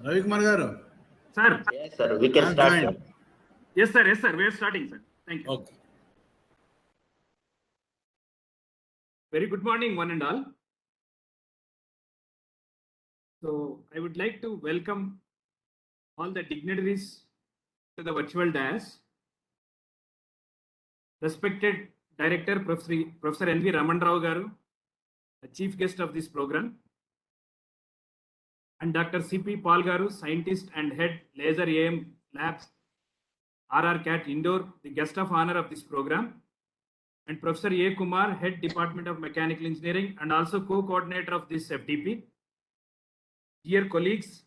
Ravi Kumar garu. Sir. Yes, sir. We can start, sir. Yes, sir. Yes, sir. We are starting, sir. Thank you. Okay. Very good morning, one and all. So I would like to welcome all the dignitaries to the virtual dais. Respected Director Professor N.V. Raman Rao garu, the chief guest of this program, and Dr. C.P. Paul garu, scientist and head Laser AM Labs, RRCat Indoor, the guest of honor of this program, and Professor A. Kumar, head Department of Mechanical Engineering and also co-coordinator of this FDP. Dear colleagues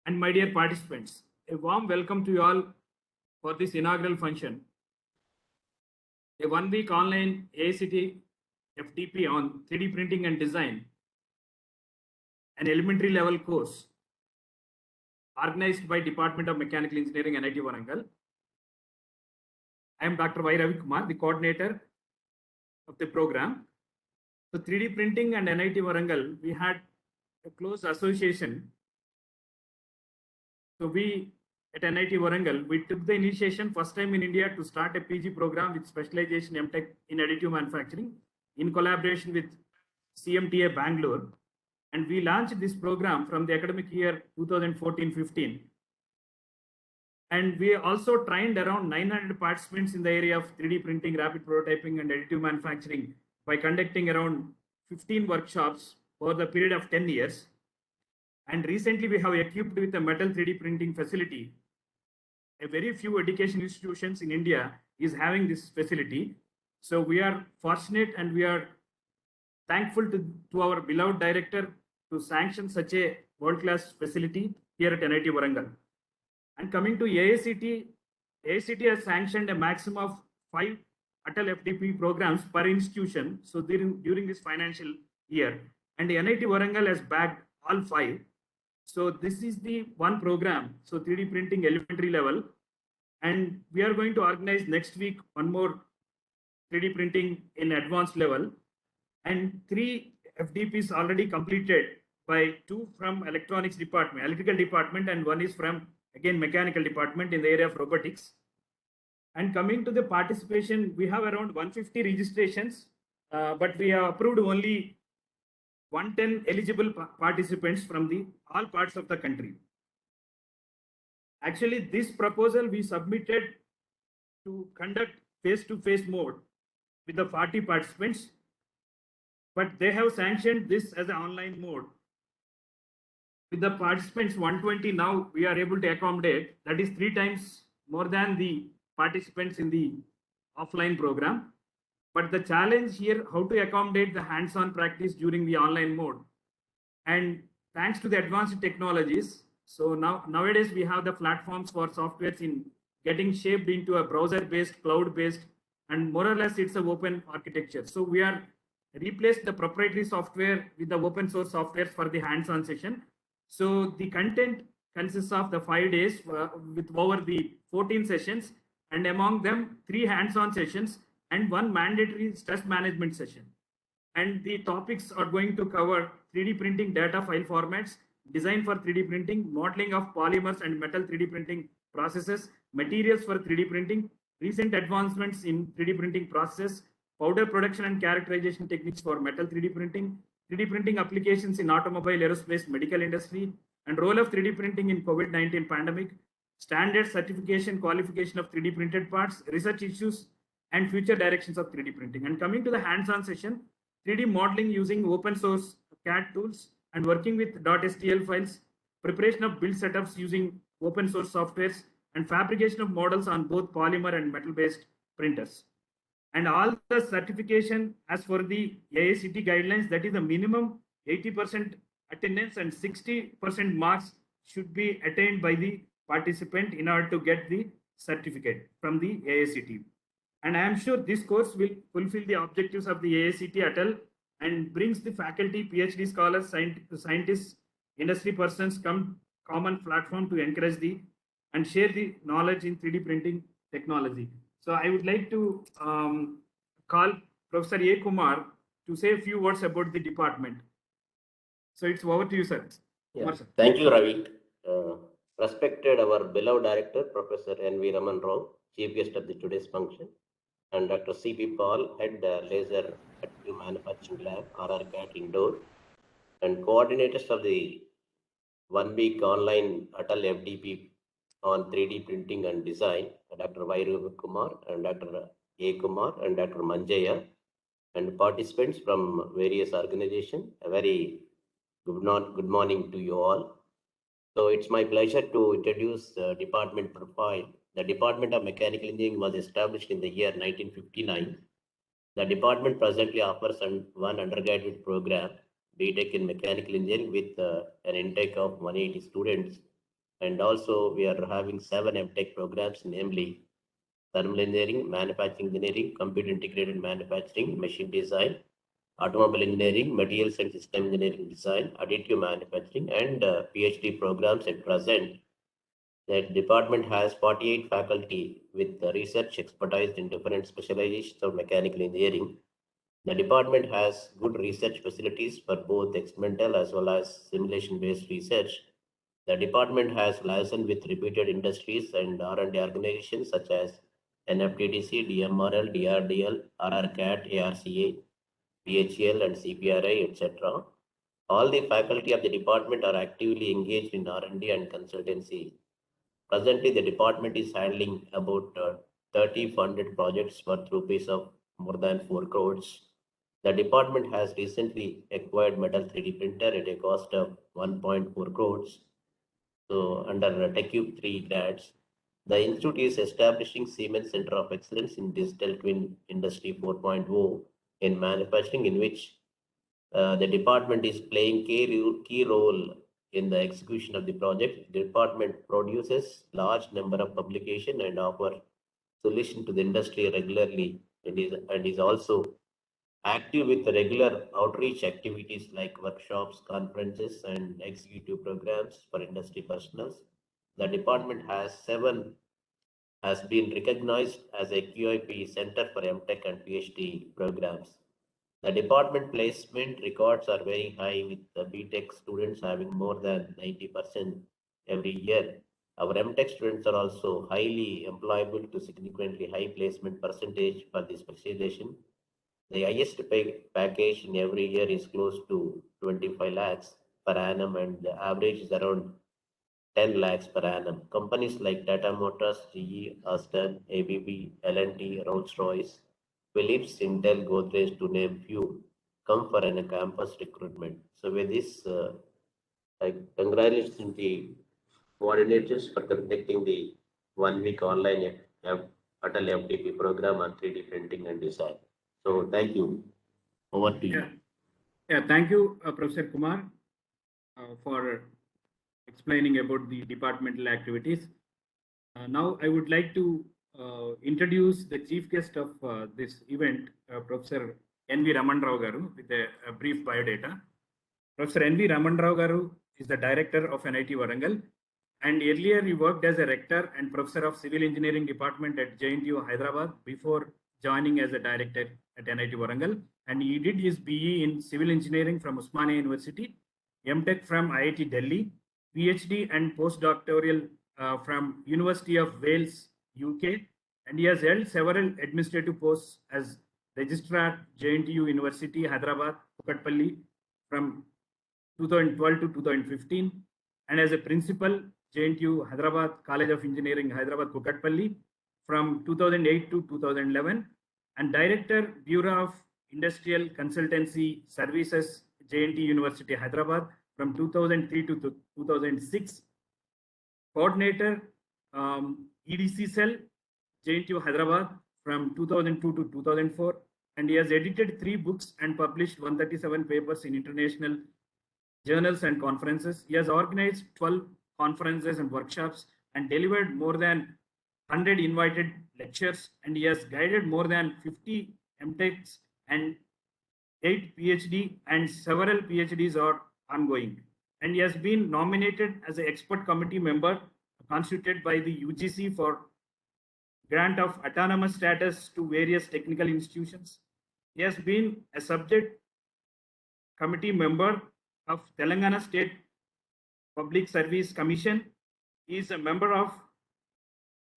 and my dear participants, a warm welcome to you all for this inaugural function. A one-week online AICTE FDP on 3D printing and design, an elementary level course organized by Department of Mechanical Engineering, NIT Warangal. I am Dr. Y. Ravi Kumar, the coordinator of the program. So 3D printing and NIT Warangal, we had a close association. So we at NIT Warangal, we took the initiation first time in India to start a PG program with specialization MTech in additive manufacturing in collaboration with CMTA Bangalore. And we launched this program from the academic year 2014-15. And we also trained around 900 participants in the area of 3D printing, rapid prototyping, and additive manufacturing by conducting around 15 workshops over the period of 10 years. And recently we have equipped with a metal 3D printing facility. A very few education institutions in India is having this facility. So we are fortunate and we are thankful to our beloved director to sanction such a world-class facility here at NIT Warangal. And coming to AICTE, AICTE has sanctioned a maximum of 5 Atal FDP programs per institution. So during this financial year, and the NIT Warangal has bagged all 5. So this is the one program. So 3D printing elementary level, and we are going to organize next week one more 3D printing in advanced level, and 3 FDPs already completed by 2 from electronics department, electrical department, and 1 is from again mechanical department in the area of robotics. And coming to the participation, we have around 150 registrations, but we have approved only 110 eligible participants from all parts of the country. Actually, this proposal we submitted to conduct face-to-face mode with the 40 participants, but they have sanctioned this as an online mode. With the participants 120 now, we are able to accommodate, that is 3 times more than the participants in the offline program. But the challenge here, how to accommodate the hands-on practice during the online mode. And thanks to the advanced technologies, so nowadays we have the platforms for softwares in getting shaped into a browser-based, cloud-based, and more or less it's an open architecture. So we are replaced the proprietary software with the open source software for the hands-on session. So the content consists of the 5 days with over the 14 sessions, and among them 3 hands-on sessions and 1 mandatory stress management session. And the topics are going to cover 3D printing data file formats, design for 3D printing, modeling of polymers and metal 3D printing processes, materials for 3D printing, recent advancements in 3D printing process, powder production and characterization techniques for metal 3D printing applications in automobile, aerospace, medical industry, and role of 3D printing in COVID-19 pandemic, standard certification, qualification of 3D printed parts, research issues, and future directions of 3D printing. And coming to the hands-on session, 3D modeling using open source CAD tools and working with .stl files, preparation of build setups using open source softwares, and fabrication of models on both polymer and metal-based printers. And all the certification as for the AICTE guidelines, that is the minimum 80% attendance and 60% marks should be attained by the participant in order to get the certificate from the AICTE. And I am sure this course will fulfill the objectives of the AICTE Atal and brings the faculty, PhD scholars, scientists, industry persons common platform to encourage and share the knowledge in 3D printing technology. So I would like to call Professor A. Kumar to say a few words about the department. So it's over to you, sir. Yeah. Kumar, sir. Thank you, Ravi. respected our beloved director, Professor N.V. Raman Rao, chief guest of the today's function, and Dr. C.P. Paul, head laser additive manufacturing lab, RRCAT Indoor, and coordinators of the 1 week online Atal FDP on 3D printing and design, Dr. Vairu Kumar and Dr. A. Kumar and Dr. Manjaya, and participants from various organizations. A very good morning to you all. So it's my pleasure to introduce the department profile. The Department of Mechanical Engineering was established in the year 1959. The department presently offers one undergraduate program, BTech in Mechanical Engineering, with an intake of 180 students. And also we are having 7 MTech programs, namely Thermal Engineering, Manufacturing Engineering, Computer Integrated Manufacturing, Machine Design, Automobile Engineering, Materials and System Engineering Design, Additive Manufacturing, and PhD programs at present. The department has 48 faculty with research expertise in different specializations of mechanical engineering. The department has good research facilities for both experimental as well as simulation-based research. The department has liaison with reputed industries and R&D organizations such as NFTDC, DMRL, DRDL, RRCAT, ARCA, PHEL, and CPRI, etc. All the faculty of the department are actively engaged in R&D and consultancy. Presently, the department is handling about 30 funded projects worth rupees of more than 4 crores. The department has recently acquired metal 3D printer at a cost of 1.4 crores. So under TechCube 3 grads, the institute is establishing Siemens Center of Excellence in Digital Twin Industry 4.0 in manufacturing, in which the department is playing key role in the execution of the project. The department produces large number of publications and offer solution to the industry regularly, and is also active with regular outreach activities like workshops, conferences, and executive programs for industry professionals. The department has been recognized as a QIP center for MTech and PhD programs. The department placement records are very high, with the BTech students having more than 90% every year. Our MTech students are also highly employable to significantly high placement percentage for this specialization. The highest package in every year is close to 25 lakhs per annum, and the average is around 10 lakhs per annum. Companies like Tata Motors, GE, Aston, ABB, L&T, Rolls-Royce, Philips, Intel, Godrej, to name few, come for a campus recruitment. So with this, I congratulate the coordinators for conducting the 1 week online Atal FDP program on 3D printing and design. So thank you. Over to you. Thank you, Professor Kumar, for explaining about the departmental activities. Now I would like to introduce the chief guest of this event, Professor N.V. Raman Rao Garu, with a brief biodata. Professor N.V. Raman Rao Garu is the director of NIT Warangal, and earlier he worked as a rector and professor of civil engineering department at JNTU Hyderabad before joining as a director at NIT Warangal. And he did his BE in civil engineering from Osmania University, MTech from IIT Delhi, PhD and postdoctoral from University of Wales, UK, and he has held several administrative posts as registrar JNTU University, Hyderabad, Kukatpalli from 2012 to 2015, and as a principal, JNTU Hyderabad College of Engineering, Hyderabad, Kukatpalli from 2008 to 2011, and director, Bureau of Industrial Consultancy Services, JNT University, Hyderabad from 2003 to 2006, coordinator, EDC cell, JNTU Hyderabad from 2002 to 2004, and he has edited 3 books and published 137 papers in international journals and conferences. He has organized 12 conferences and workshops and delivered more than 100 invited lectures, and he has guided more than 50 MTechs and 8 PhD, and several PhDs are ongoing. And he has been nominated as an expert committee member constituted by the UGC for grant of autonomous status to various technical institutions. He has been a subject committee member of Telangana State Public Service Commission. He is a member of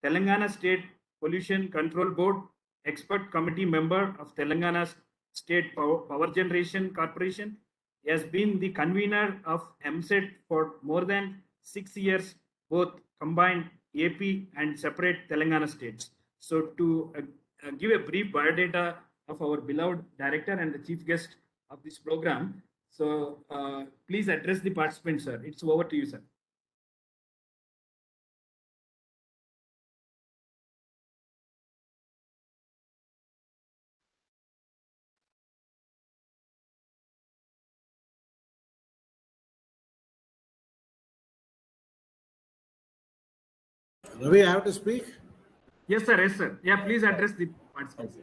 Telangana State Pollution Control Board, expert committee member of Telangana State Power Generation Corporation. He has been the convener of MSET for more than 6 years, both combined AP and separate Telangana states. So to give a brief biodata of our beloved director and the chief guest of this program. So please address the participants, sir. It's over to you, sir. Ravi, I have to speak? Yes, sir. Yes, sir. Yeah, please address the participants.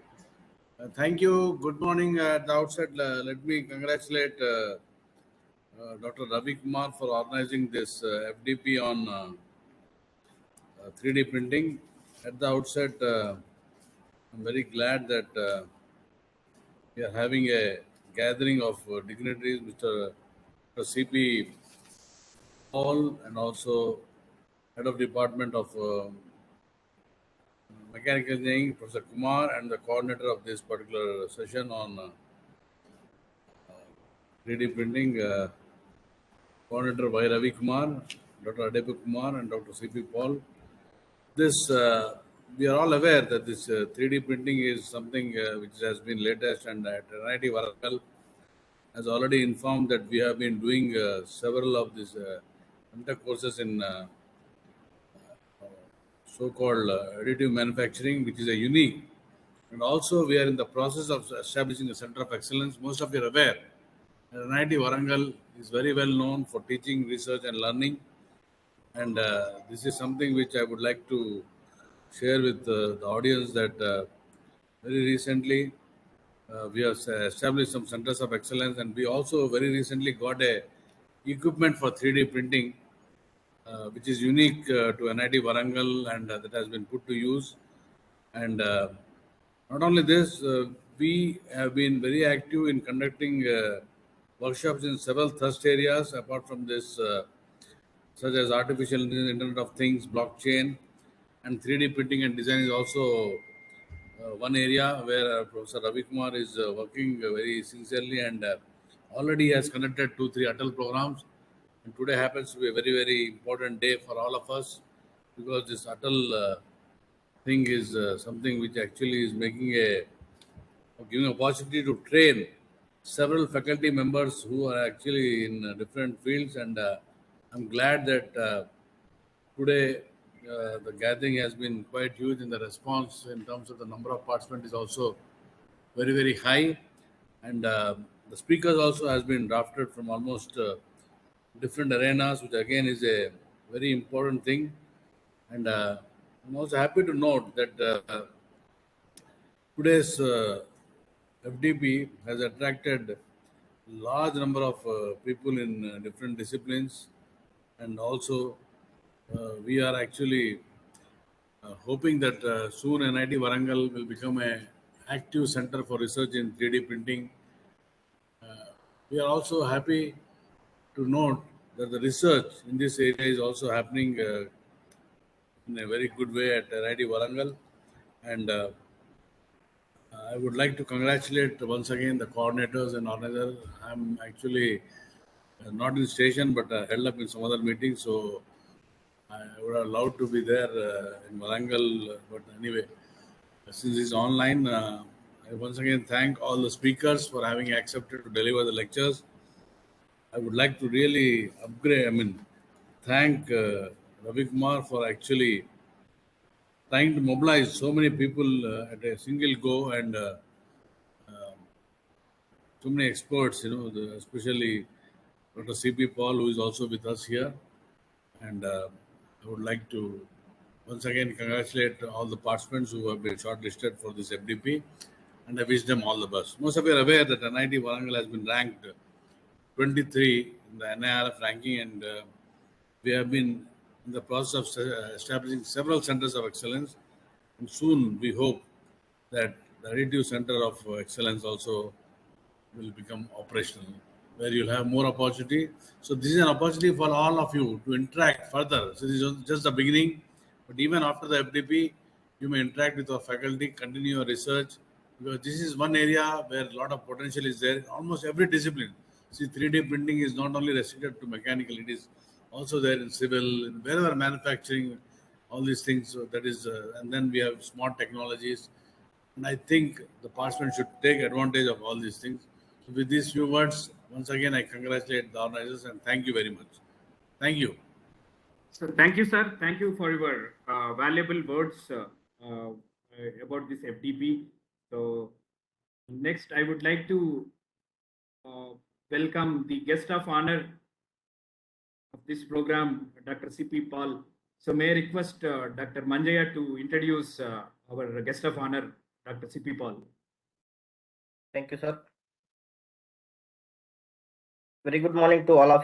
Thank you. Good morning. At the outset, let me congratulate Dr. Ravi Kumar for organizing this FDP on 3D printing. At the outset, I'm very glad that we are having a gathering of dignitaries, Mr. CP Paul, and also Head of Department of Mechanical Engineering, Professor Kumar, and the coordinator of this particular session on 3D printing, coordinator Y. Ravi Kumar, Dr. Adepu Kumar, and Dr. CP Paul. This, we are all aware that this 3D printing is something which has been latest, and at NIT Warangal has already informed that we have been doing several of these courses in so-called additive manufacturing, which is a unique. And also we are in the process of establishing a center of excellence. Most of you are aware that NIT Warangal is very well known for teaching, research and learning. And this is something which I would like to share with the audience that very recently we have established some centers of excellence, and we also very recently got a equipment for 3D printing, which is unique to NIT Warangal, and that has been put to use. And not only this, we have been very active in conducting workshops in several thrust areas apart from this, such as artificial intelligence, Internet of Things, blockchain, and 3D printing and design is also one area where Professor Ravi Kumar is working very sincerely, and already has conducted 2-3 Atal programs. And today happens to be a very, very important day for all of us, because this Atal thing is something which actually is making giving opportunity to train several faculty members who are actually in different fields. And I'm glad that today the gathering has been quite huge, and the response in terms of the number of participants is also very, very high. And the speakers also has been drafted from almost different arenas, which again is a very important thing. And I'm also happy to note that today's FDP has attracted large number of people in different disciplines, and also we are actually hoping that soon NIT Warangal will become a active center for research in 3D printing. We are also happy to note that the research in this area is also happening in a very good way at NIT Warangal, and I would like to congratulate once again the coordinators and organizers. I'm actually not in station, but held up in some other meeting, so I would have loved to be there in Warangal. But anyway, since it's online, I once again thank all the speakers for having accepted to deliver the lectures. I would like to really thank Ravi Kumar for actually trying to mobilize so many people at a single go, and so many experts, especially Dr. CP Paul, who is also with us here. And I would like to once again congratulate all the participants who have been shortlisted for this FDP, and I wish them all the best. Most of you are aware that NIT Warangal has been ranked 23 in the NIRF ranking, and we have been in the process of establishing several centers of excellence. And soon we hope that the additive center of excellence also will become operational. where you'll have more opportunity. So this is an opportunity for all of you to interact further. So this is just the beginning, but even after the FDP, you may interact with our faculty, continue your research, because this is one area where a lot of potential is there. Almost every discipline. See, 3D printing is not only restricted to mechanical; it is also there in civil, in wherever manufacturing, all these things. So that is, and then we have smart technologies. And I think the participants should take advantage of all these things. So with these few words, once again, I congratulate the organizers and thank you very much. Thank you. So thank you, sir. Thank you for your valuable words about this FDP. So next, I would like to welcome the guest of honor of this program, Dr. C.P. Paul. So may I request Dr. Manjaya to introduce our guest of honor, Dr. C.P. Paul. Thank you, sir. Very good morning to all of